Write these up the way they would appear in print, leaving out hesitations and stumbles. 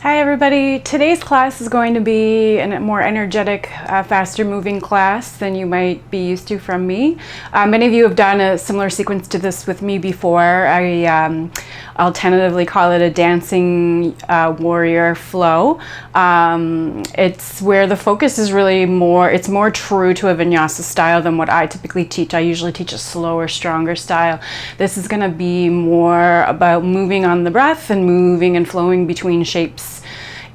Hi everybody, today's class is going to be a more energetic, faster moving class than you might be used to from me. Many of you have done a similar sequence to this with me before. I'll tentatively call it a dancing warrior flow. It's where the focus is really it's more true to a vinyasa style than what I typically teach. I usually teach a slower, stronger style. This is going to be more about moving on the breath and moving and flowing between shapes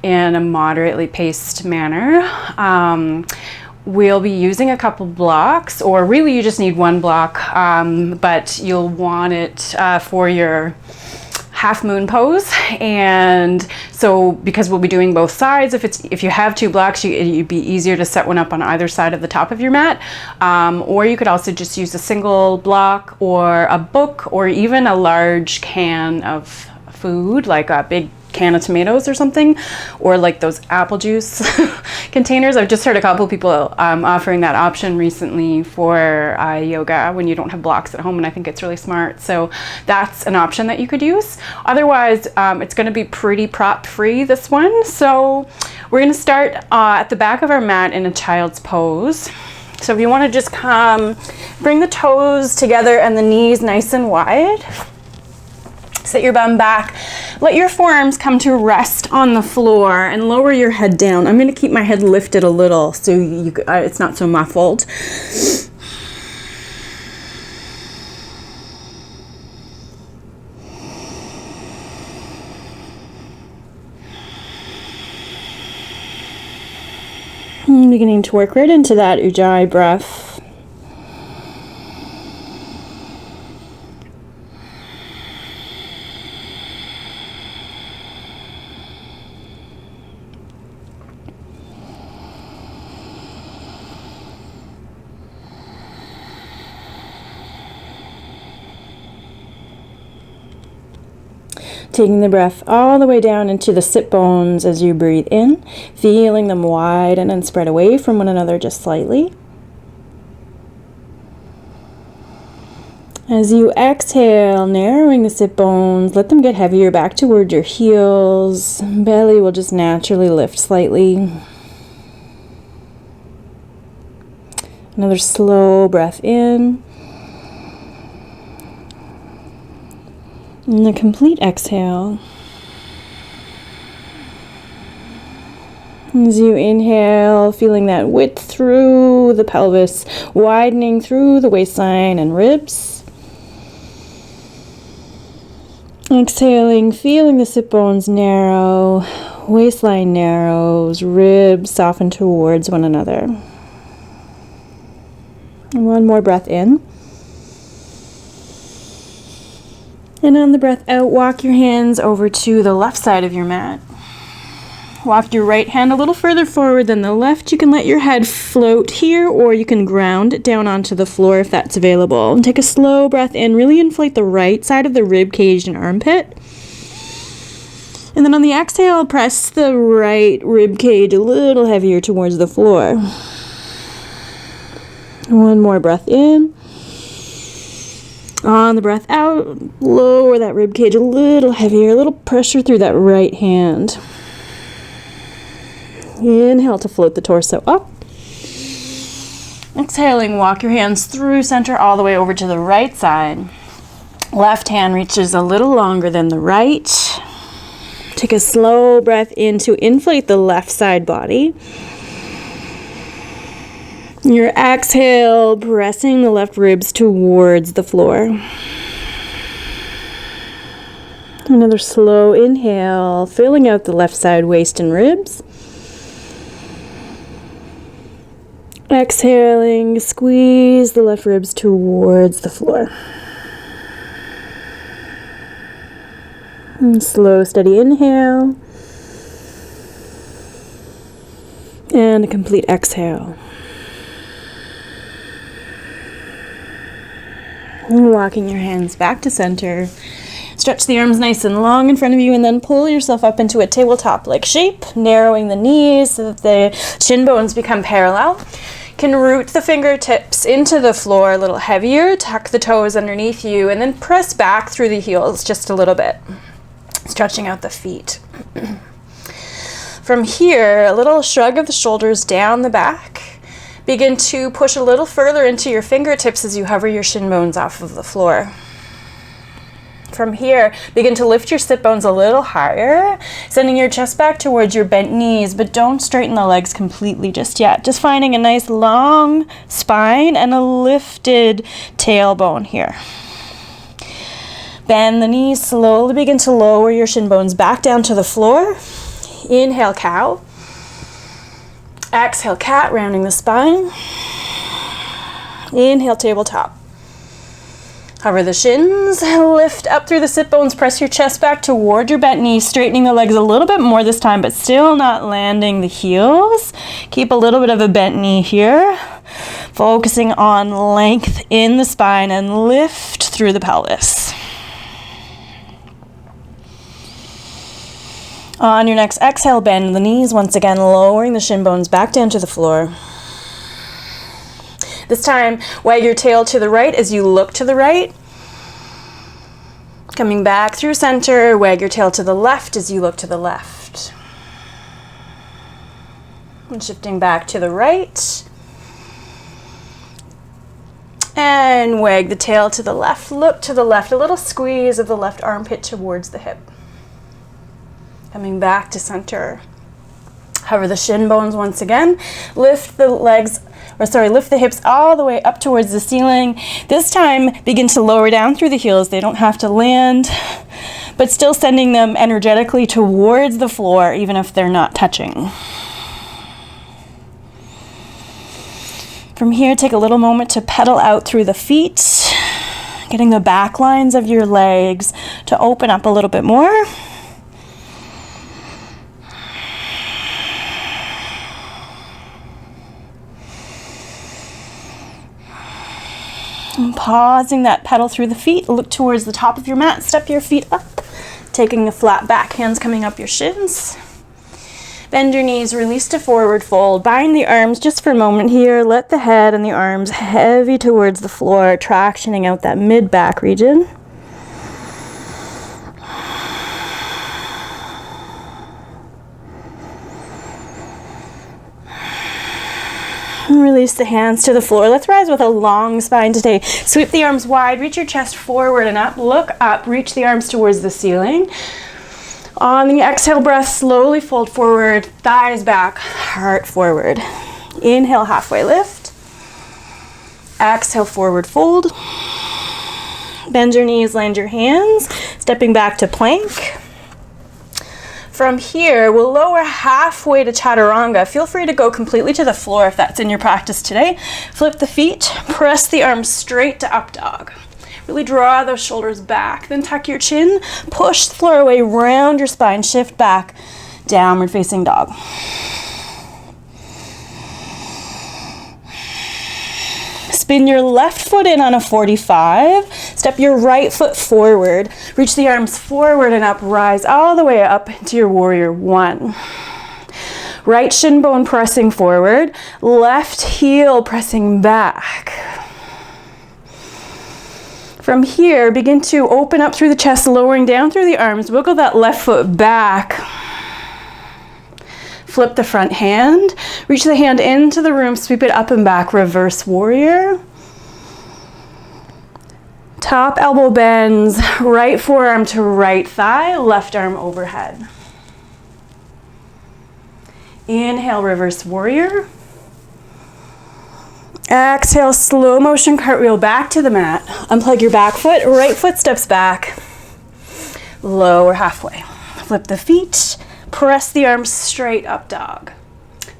in a moderately paced manner. We'll be using a couple blocks, or really you just need one block, but you'll want it for your half moon pose. And so because we'll be doing both sides, if you have two blocks, it'd be easier to set one up on either side of the top of your mat, or you could also just use a single block or a book or even a large can of food, like a big can of tomatoes or something, or like those apple juice containers. I've just heard a couple people offering that option recently for yoga when you don't have blocks at home, and I think it's really smart. So that's an option that you could use. Otherwise, it's going to be pretty prop free, this one. So we're going to start at the back of our mat in a child's pose. So if you want to just bring the toes together and the knees nice and wide. Sit your bum back. Let your forearms come to rest on the floor and lower your head down. I'm going to keep my head lifted a little so it's not so muffled. I'm beginning to work right into that Ujjayi breath. Taking the breath all the way down into the sit bones as you breathe in, feeling them widen and spread away from one another just slightly. As you exhale, narrowing the sit bones, let them get heavier back toward your heels. Belly will just naturally lift slightly. Another slow breath in. And a complete exhale. As you inhale, feeling that width through the pelvis, widening through the waistline and ribs. Exhaling, feeling the sit bones narrow, waistline narrows, ribs soften towards one another. And one more breath in. And on the breath out, walk your hands over to the left side of your mat. Walk your right hand a little further forward than the left. You can let your head float here, or you can ground it down onto the floor if that's available. And take a slow breath in. Really inflate the right side of the rib cage and armpit. And then on the exhale, press the right rib cage a little heavier towards the floor. One more breath in. On the breath out, lower that rib cage a little heavier, a little pressure through that right hand. Inhale to float the torso up. Exhaling, walk your hands through center all the way over to the right side. Left hand reaches a little longer than the right. Take a slow breath in to inflate the left side body. Your exhale, pressing the left ribs towards the floor. Another slow inhale, filling out the left side waist and ribs. Exhaling, squeeze the left ribs towards the floor. And slow, steady inhale. And a complete exhale. And walking your hands back to center. Stretch the arms nice and long in front of you, and then pull yourself up into a tabletop-like shape, narrowing the knees so that the shin bones become parallel. You can root the fingertips into the floor a little heavier, tuck the toes underneath you, and then press back through the heels just a little bit, stretching out the feet. From here, a little shrug of the shoulders down the back. Begin to push a little further into your fingertips as you hover your shin bones off of the floor. From here, begin to lift your sit bones a little higher, sending your chest back towards your bent knees, but don't straighten the legs completely just yet. Just finding a nice long spine and a lifted tailbone here. Bend the knees, slowly begin to lower your shin bones back down to the floor. Inhale, cow. Exhale, cat, rounding the spine. Inhale, tabletop. Hover the shins, lift up through the sit bones, press your chest back toward your bent knees, straightening the legs a little bit more this time, but still not landing the heels. Keep a little bit of a bent knee here, focusing on length in the spine and lift through the pelvis. On your next exhale, bend the knees, once again lowering the shin bones back down to the floor. This time, wag your tail to the right as you look to the right. Coming back through center, wag your tail to the left as you look to the left. And shifting back to the right. And wag the tail to the left, look to the left, a little squeeze of the left armpit towards the hip. Coming back to center. Hover the shin bones once again. Lift the hips all the way up towards the ceiling. This time, begin to lower down through the heels. They don't have to land, but still sending them energetically towards the floor, even if they're not touching. From here, take a little moment to pedal out through the feet, getting the back lines of your legs to open up a little bit more. And pausing that pedal through the feet, look towards the top of your mat, step your feet up, taking a flat back, hands coming up your shins. Bend your knees, release to forward fold, bind the arms just for a moment here, let the head and the arms heavy towards the floor, tractioning out that mid-back region. Release the hands to the floor. Let's rise with a long spine today. Sweep the arms wide, reach your chest forward and up. Look up, reach the arms towards the ceiling. On the exhale breath, slowly fold forward, thighs back, heart forward. Inhale, halfway lift. Exhale, forward fold. Bend your knees, land your hands, stepping back to plank. From here, we'll lower halfway to chaturanga. Feel free to go completely to the floor if that's in your practice today. Flip the feet, press the arms straight to up dog. Really draw those shoulders back, then tuck your chin, push the floor away, round your spine, shift back, downward facing dog. Spin your left foot in on a 45. Step your right foot forward. Reach the arms forward and up. Rise all the way up into your warrior one. Right shin bone pressing forward. Left heel pressing back. From here, begin to open up through the chest, lowering down through the arms. Wiggle that left foot back. Flip the front hand, reach the hand into the room, sweep it up and back, reverse warrior. Top elbow bends, right forearm to right thigh, left arm overhead. Inhale, reverse warrior. Exhale, slow motion cartwheel back to the mat. Unplug your back foot, right foot steps back. Lower halfway. Flip the feet. Press the arms straight, up dog.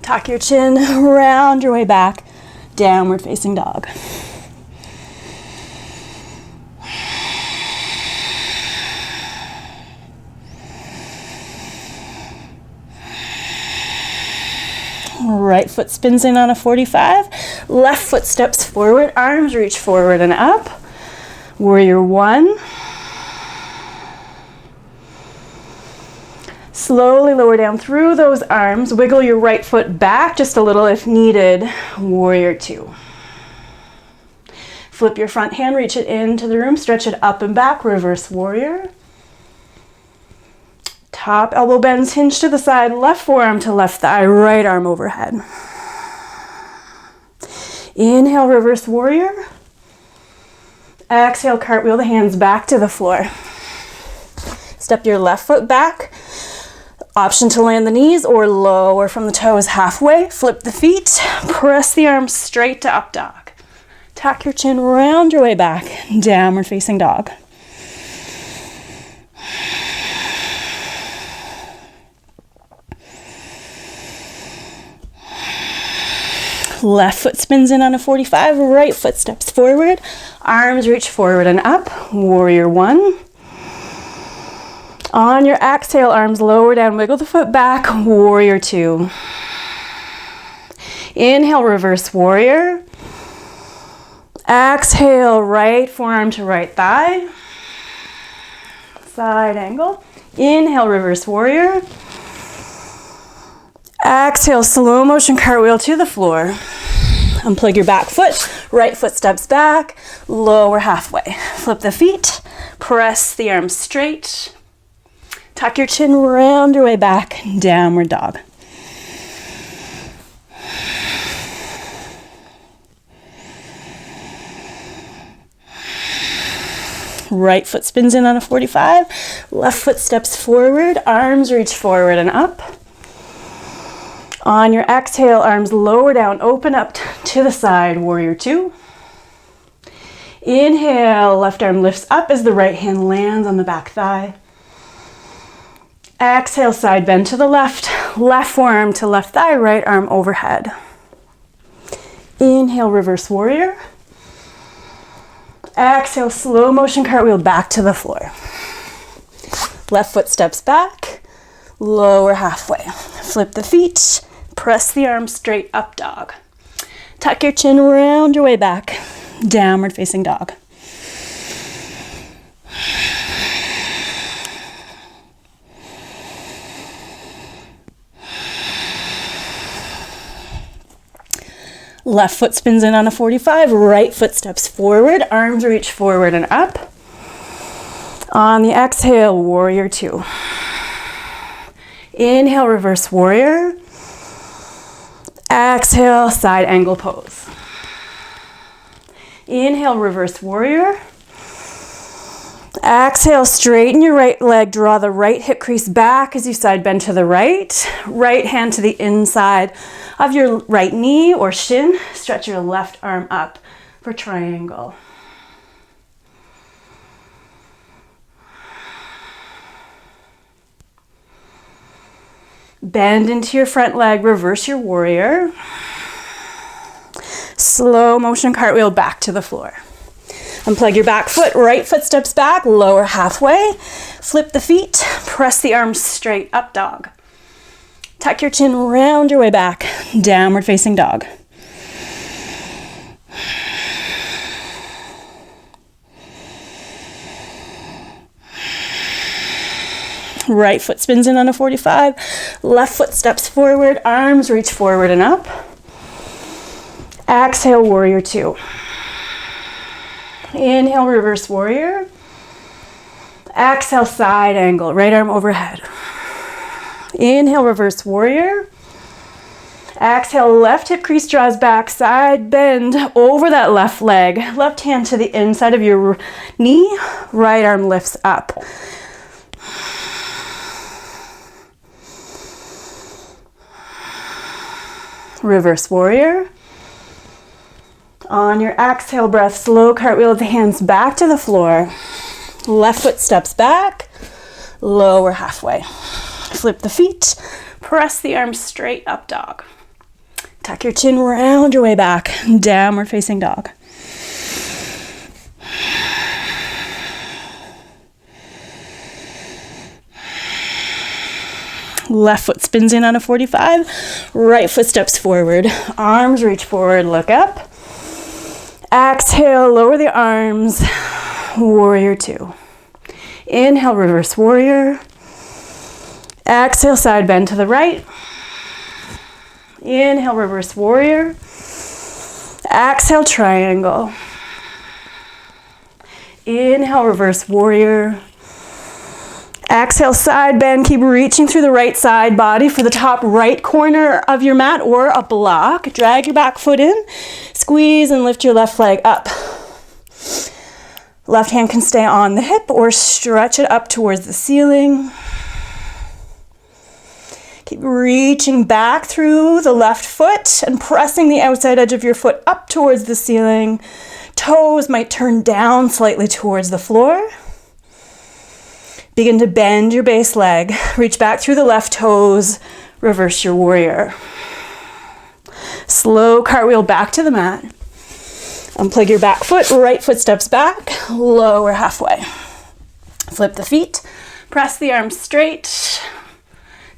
Tuck your chin, round your way back, downward facing dog. Right foot spins in on a 45. Left foot steps forward, arms reach forward and up. Warrior one. Slowly lower down through those arms. Wiggle your right foot back just a little if needed. Warrior two. Flip your front hand, reach it into the room, stretch it up and back, reverse warrior. Top elbow bends, hinge to the side, left forearm to left thigh, right arm overhead. Inhale, reverse warrior. Exhale, cartwheel the hands back to the floor. Step your left foot back. Option to land the knees or lower from the toes halfway. Flip the feet. Press the arms straight to up dog. Tuck your chin, round your way back. Downward facing dog. Left foot spins in on a 45, right foot steps forward, arms reach forward and up, warrior one. On your exhale, arms lower down, wiggle the foot back, warrior two. Inhale, reverse warrior. Exhale, right forearm to right thigh. Side angle. Inhale, reverse warrior. Exhale, slow motion cartwheel to the floor. Unplug your back foot, right foot steps back, lower halfway. Flip the feet, press the arms straight. Tuck your chin, round your way back, downward dog. Right foot spins in on a 45, left foot steps forward, arms reach forward and up. On your exhale, arms lower down, open up to the side, warrior two. Inhale, left arm lifts up as the right hand lands on the back thigh. Exhale, side bend to the left, left forearm to left thigh, right arm overhead. Inhale, reverse warrior. Exhale, slow motion cartwheel back to the floor. Left foot steps back, lower halfway. Flip the feet. Press the arms straight, up dog. Tuck your chin, round your way back, downward facing dog. Left foot spins in on a 45, right foot steps forward, arms reach forward and up. On the exhale, warrior two. Inhale, reverse warrior. Exhale, side angle pose. Inhale, reverse warrior. Exhale, straighten your right leg, draw the right hip crease back as you side bend to the right. Right hand to the inside of your right knee or shin. Stretch your left arm up for triangle. Bend into your front leg, reverse your warrior. Slow motion cartwheel back to the floor. Unplug your back foot, right foot steps back, lower halfway. Flip the feet, press the arms straight, up dog. Tuck your chin, round your way back, downward facing dog. Right foot spins in on a 45, left foot steps forward, arms reach forward and up. Exhale, warrior two. Inhale, reverse warrior. Exhale, side angle, right arm overhead. Inhale, reverse warrior. Exhale, left hip crease draws back, side bend over that left leg. Left hand to the inside of your knee, right arm lifts up. Reverse warrior. On your exhale breath, slow cartwheel with the hands back to the floor. Left foot steps back, lower halfway. Flip the feet, press the arms straight, up dog. Tuck your chin, round your way back, downward facing dog. Left foot spins in on a 45, right foot steps forward, arms reach forward, look up. Exhale, lower the arms, warrior two. Inhale, reverse warrior. Exhale, side bend to the right. Inhale, reverse warrior. Exhale, triangle. Inhale, reverse warrior. Exhale, side bend. Keep reaching through the right side body for the top right corner of your mat or a block. Drag your back foot in. Squeeze and lift your left leg up. Left hand can stay on the hip or stretch it up towards the ceiling. Keep reaching back through the left foot and pressing the outside edge of your foot up towards the ceiling. Toes might turn down slightly towards the floor. Begin to bend your base leg. Reach back through the left toes. Reverse your warrior. Slow cartwheel back to the mat. Unplug your back foot. Right foot steps back. Lower halfway. Flip the feet. Press the arms straight.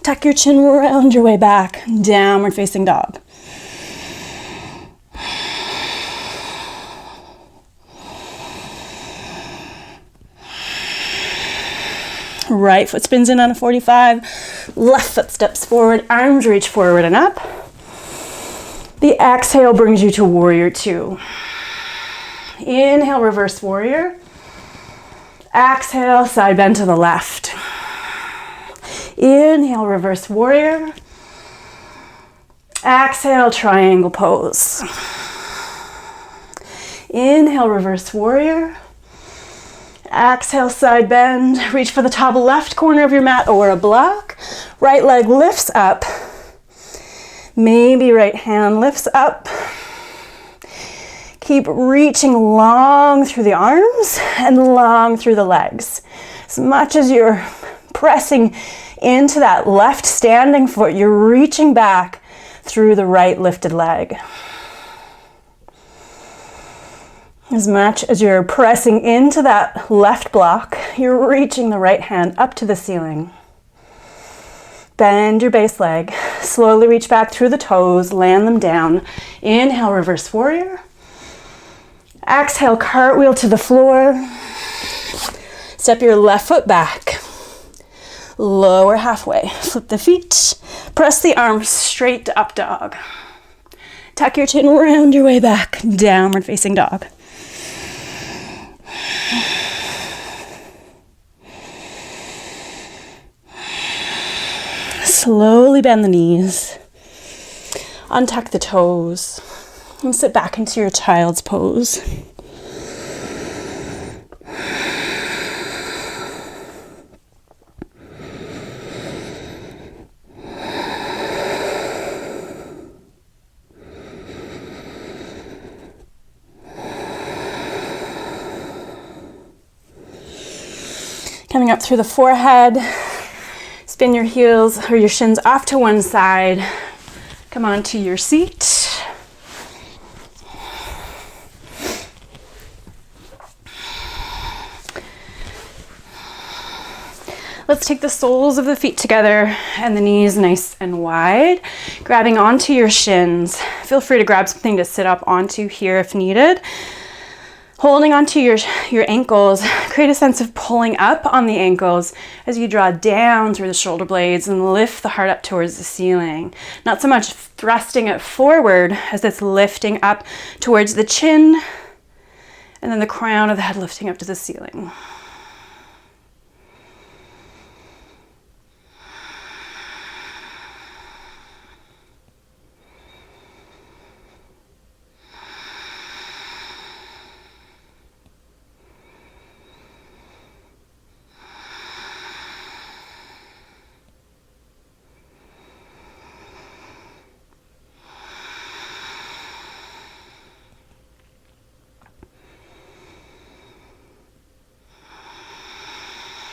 Tuck your chin, round your way back. Downward facing dog. Right foot spins in on a 45. Left foot steps forward. Arms reach forward and up. The exhale brings you to warrior two. Inhale, reverse warrior. Exhale, side bend to the left. Inhale, reverse warrior. Exhale, triangle pose. Inhale, reverse warrior. Exhale, side bend. Reach for the top left corner of your mat or a block. Right leg lifts up. Maybe right hand lifts up. Keep reaching long through the arms and long through the legs. As much as you're pressing into that left standing foot, you're reaching back through the right lifted leg. As much as you're pressing into that left block, you're reaching the right hand up to the ceiling. Bend your base leg. Slowly reach back through the toes, land them down. Inhale, reverse warrior. Exhale, cartwheel to the floor. Step your left foot back. Lower halfway. Flip the feet. Press the arms straight to up dog. Tuck your chin, round your way back. Downward facing dog. Slowly bend the knees. Untuck the toes. And sit back into your child's pose. Coming up through the forehead, spin your heels or your shins off to one side. Come onto your seat. Let's take the soles of the feet together and the knees nice and wide. Grabbing onto your shins. Feel free to grab something to sit up onto here if needed. Holding onto your ankles, create a sense of pulling up on the ankles as you draw down through the shoulder blades and lift the heart up towards the ceiling. Not so much thrusting it forward as it's lifting up towards the chin and then the crown of the head lifting up to the ceiling.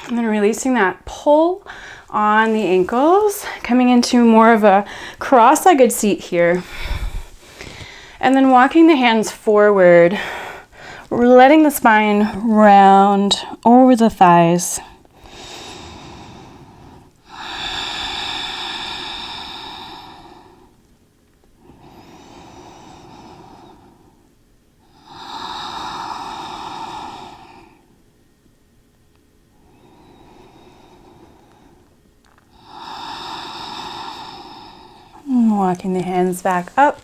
And then releasing that pull on the ankles, coming into more of a cross-legged seat here. And then walking the hands forward, letting the spine round over the thighs. Walking the hands back up.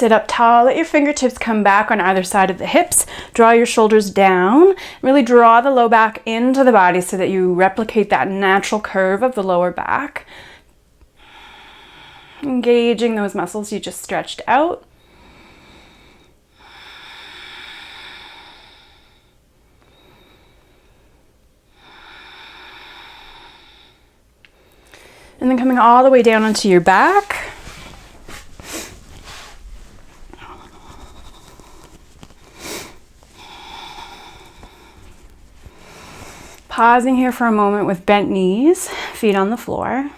Sit up tall, let your fingertips come back on either side of the hips. Draw your shoulders down. Really draw the low back into the body so that you replicate that natural curve of the lower back. Engaging those muscles you just stretched out. And then coming all the way down onto your back. Pausing here for a moment with bent knees, feet on the floor.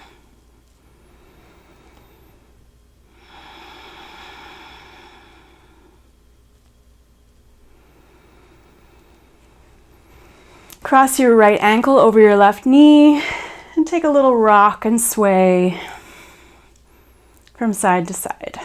Cross your right ankle over your left knee and take a little rock and sway from side to side.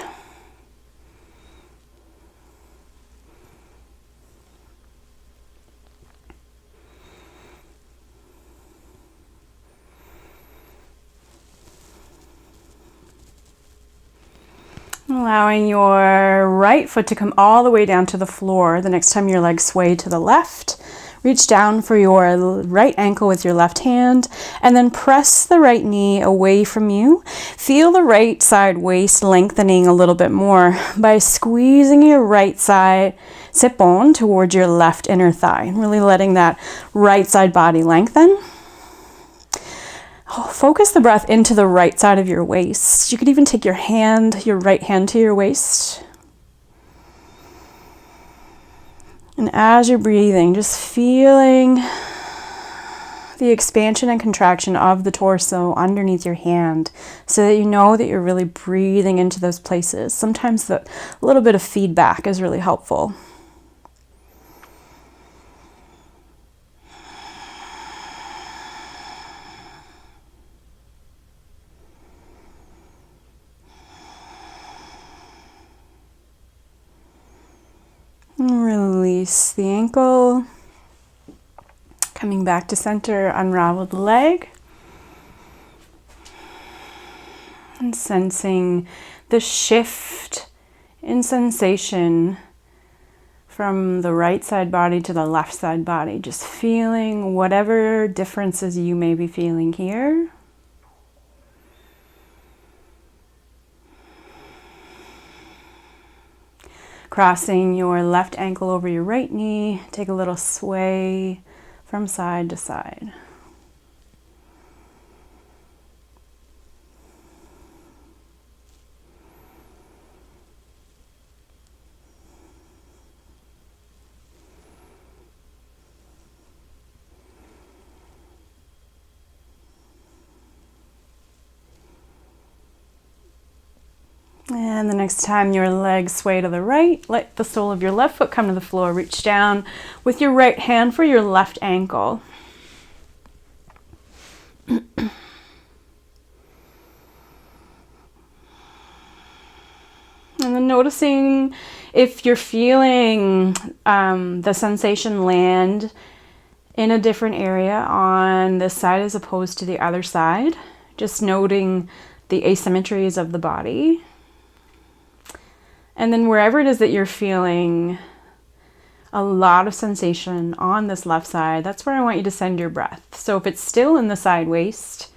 Allowing your right foot to come all the way down to the floor. The next time your legs sway to the left, reach down for your right ankle with your left hand and then press the right knee away from you. Feel the right side waist lengthening a little bit more by squeezing your right side sit bone towards your left inner thigh and really letting that right side body lengthen. Focus the breath into the right side of your waist. You could even take your right hand to your waist. And as you're breathing, just feeling the expansion and contraction of the torso underneath your hand so that you know that you're really breathing into those places. Sometimes a little bit of feedback is really helpful. Release the ankle. Coming back to center, unravel the leg. And sensing the shift in sensation from the right side body to the left side body. Just feeling whatever differences you may be feeling here. Crossing your left ankle over your right knee, take a little sway from side to side. And the next time your legs sway to the right, let the sole of your left foot come to the floor. Reach down with your right hand for your left ankle. And then noticing if you're feeling the sensation land in a different area on this side as opposed to the other side. Just noting the asymmetries of the body. And then wherever it is that you're feeling a lot of sensation on this left side, that's where I want you to send your breath. So if it's still in the side waist,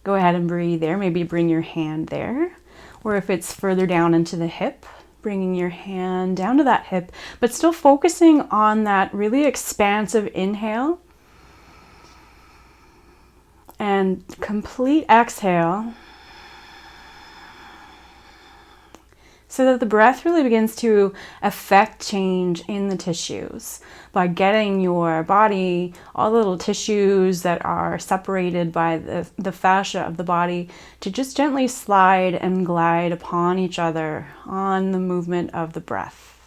go ahead and breathe there. Maybe bring your hand there. Or if it's further down into the hip, bringing your hand down to that hip, but still focusing on that really expansive inhale and complete exhale. So that the breath really begins to affect change in the tissues by getting your body, all the little tissues that are separated by the fascia of the body, to just gently slide and glide upon each other on the movement of the breath.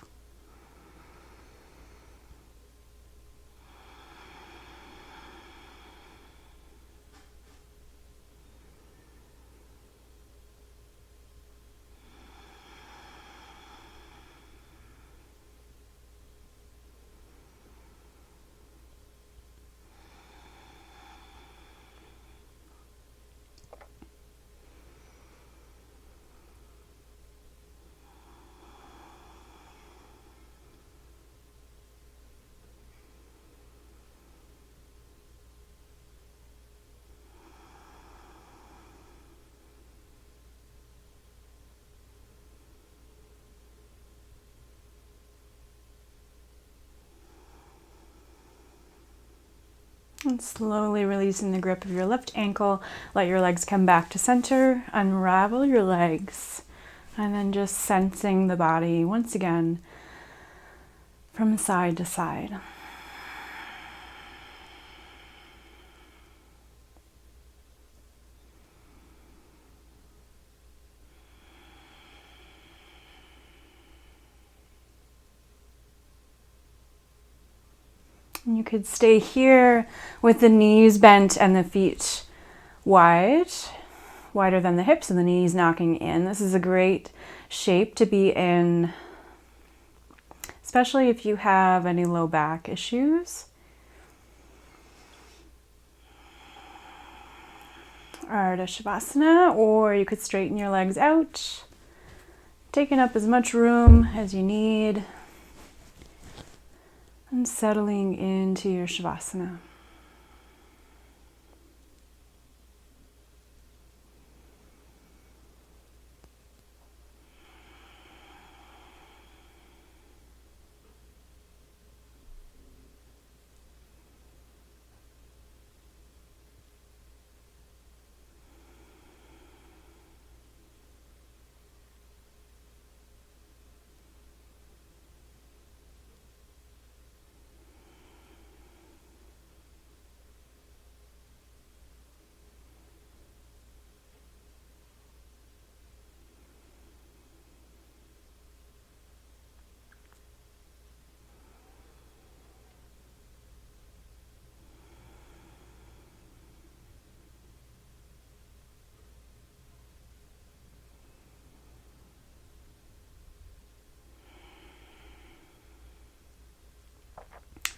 And slowly releasing the grip of your left ankle. Let your legs come back to center. Unravel your legs. And then just sensing the body once again from side to side. And you could stay here with the knees bent and the feet wide, wider than the hips and the knees knocking in. This is a great shape to be in, especially if you have any low back issues. Ardha Shavasana, or you could straighten your legs out, taking up as much room as you need. And settling into your Shavasana.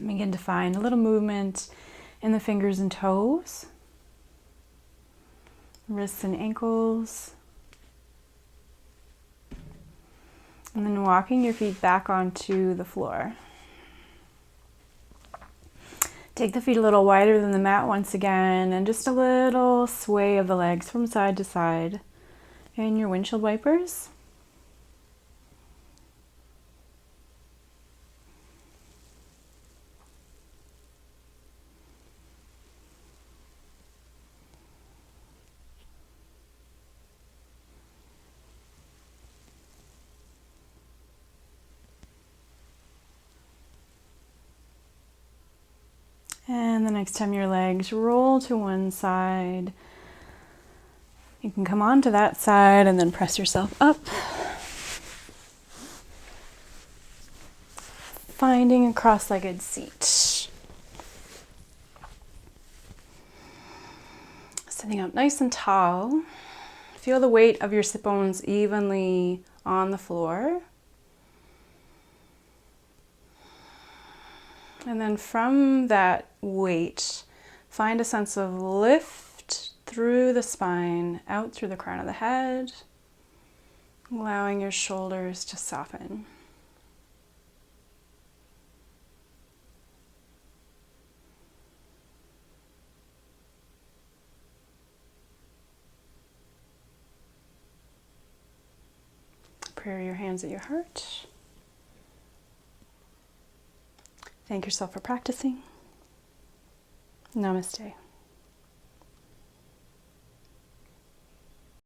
Begin to find a little movement in the fingers and toes, wrists and ankles. And then walking your feet back onto the floor. Take the feet a little wider than the mat once again, and just a little sway of the legs from side to side. And your windshield wipers. And the next time your legs roll to one side, you can come onto that side and then press yourself up. Finding a cross-legged seat. Sitting up nice and tall. Feel the weight of your sit bones evenly on the floor. And then from that weight, find a sense of lift through the spine, out through the crown of the head, allowing your shoulders to soften. Prayer your hands at your heart. Thank yourself for practicing. Namaste.